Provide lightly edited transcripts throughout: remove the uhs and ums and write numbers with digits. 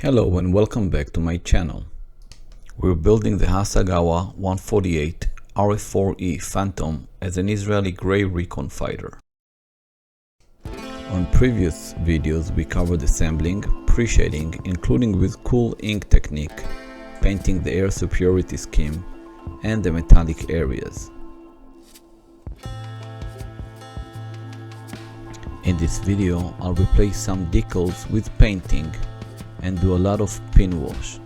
Hello and welcome back to my channel. We're building the Hasegawa RF-4E RF-4E Phantom as an Israeli Grey Recon fighter. On previous videos we covered assembling, pre-shading, including with cool ink technique, painting the air superiority scheme, and the metallic areas. In this video I'll replace some decals with painting and do a lot of pin wash.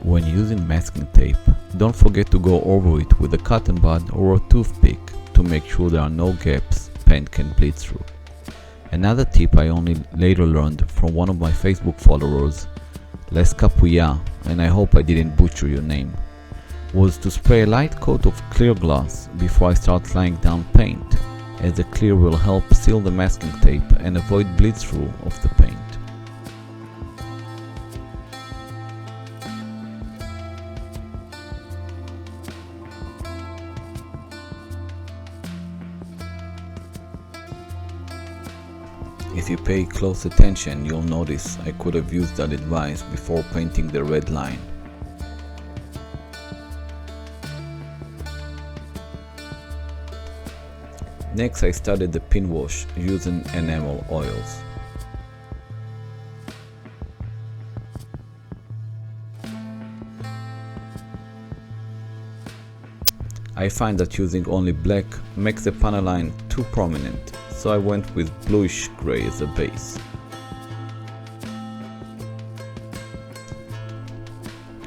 When using masking tape, don't forget to go over it with a cotton bud or a toothpick to make sure there are no gaps paint can bleed through. Another tip I only later learned from one of my Facebook followers, Les Capuya, and I hope I didn't butcher your name, was to spray a light coat of clear glass before I start laying down paint, as the clear will help seal the masking tape and avoid bleed through of the paint. If you pay close attention, you'll notice I could have used that advice before painting the red line. Next I started the pin wash using enamel oils. I find that using only black makes the panel line too prominent, so I went with bluish gray as a base.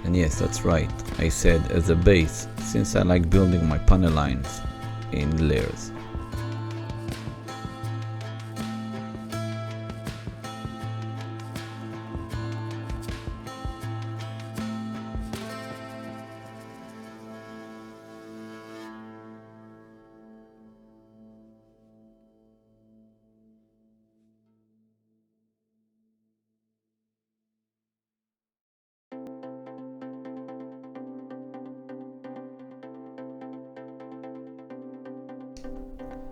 And yes, that's right, I said as a base, since I like building my panel lines in layers.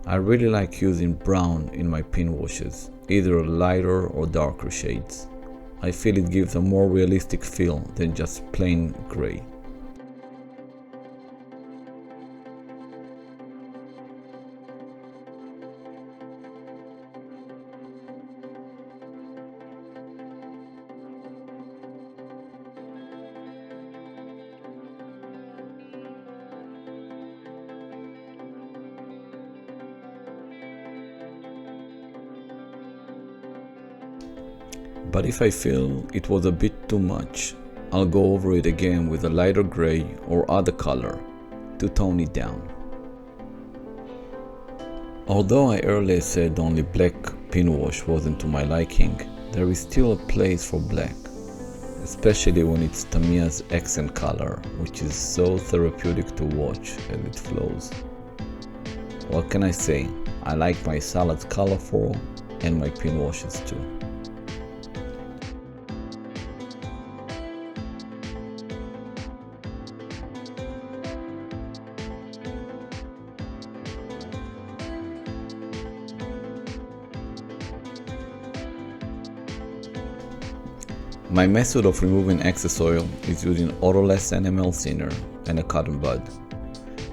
I really like using brown in my pin washes, either lighter or darker shades. I feel it gives a more realistic feel than just plain gray. But if I feel it was a bit too much, I'll go over it again with a lighter gray or other color to tone it down. Although I earlier said only black pin wash wasn't to my liking, there is still a place for black, especially when it's Tamiya's accent color, which is so therapeutic to watch as it flows. What can I say? I like my salads colorful and my pin washes too. My method of removing excess oil is using odorless enamel thinner and a cotton bud.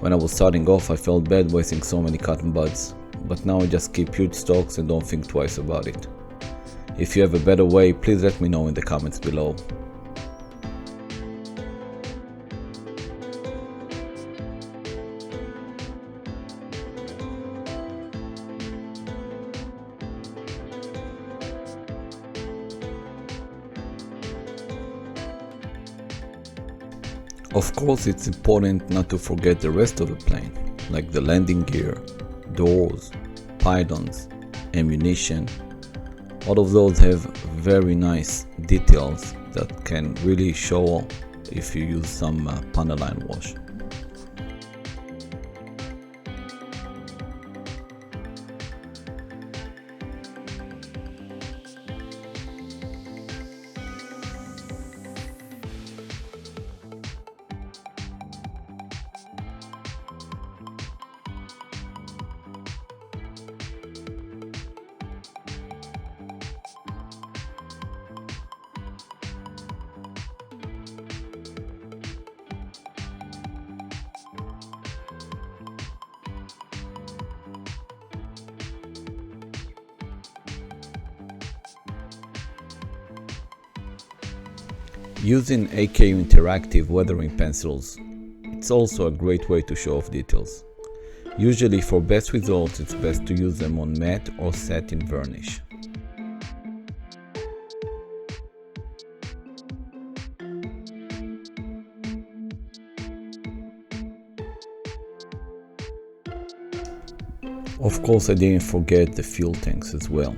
When I was starting off I felt bad wasting so many cotton buds, but now I just keep huge stocks and don't think twice about it. If you have a better way, please let me know in the comments below. Of course, it's important not to forget the rest of the plane, like the landing gear, doors, pylons, ammunition. All of those have very nice details that can really show if you use some panel line wash. Using AKU interactive weathering pencils, it's also a great way to show off details. Usually for best results it's best to use them on matte or satin varnish. Of course, I didn't forget the fuel tanks as well.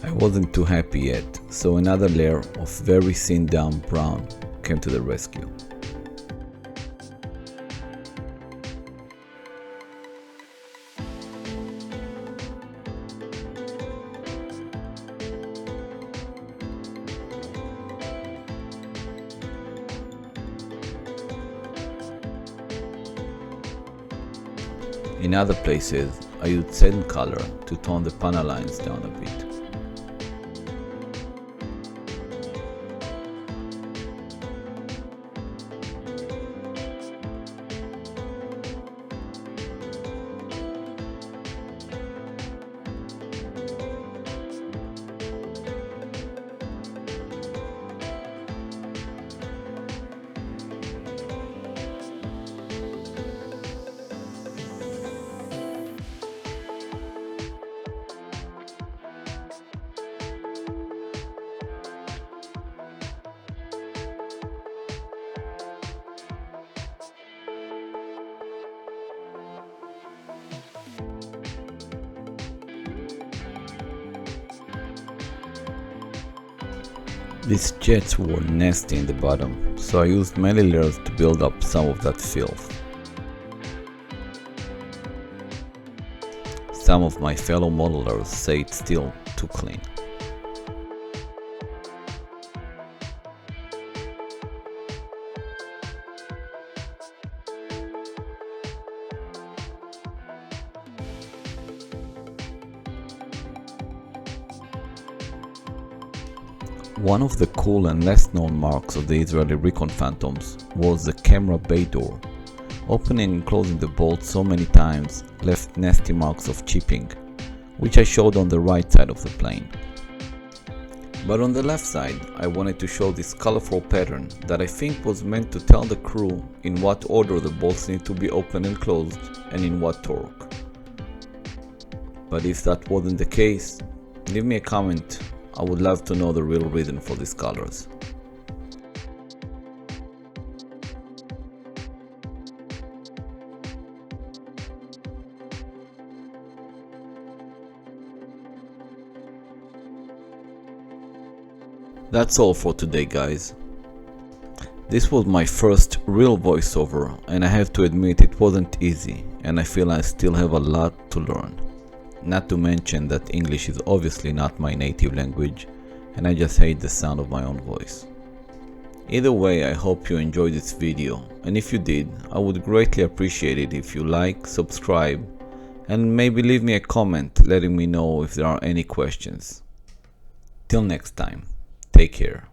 I wasn't too happy yet, so another layer of very thin down brown came to the rescue. In other places, I used satin color to tone the panel lines down a bit. These jets were nasty in the bottom, so I used many layers to build up some of that filth. Some of my fellow modelers say it's still too clean. One of the cool and less known marks of the Israeli Recon Phantoms was the camera bay door. Opening and closing the bolt so many times left nasty marks of chipping, which I showed on the right side of the plane. But on the left side, I wanted to show this colorful pattern that I think was meant to tell the crew in what order the bolts need to be opened and closed and in what torque. But if that wasn't the case, leave me a comment. I would love to know the real reason for these colors. That's all for today, guys. This was my first real voiceover, and I have to admit it wasn't easy, and I feel I still have a lot to learn. Not to mention that English is obviously not my native language, and I just hate the sound of my own voice. Either way, I hope you enjoyed this video, and if you did, I would greatly appreciate it if you like, subscribe, and maybe leave me a comment letting me know if there are any questions. Till next time, take care.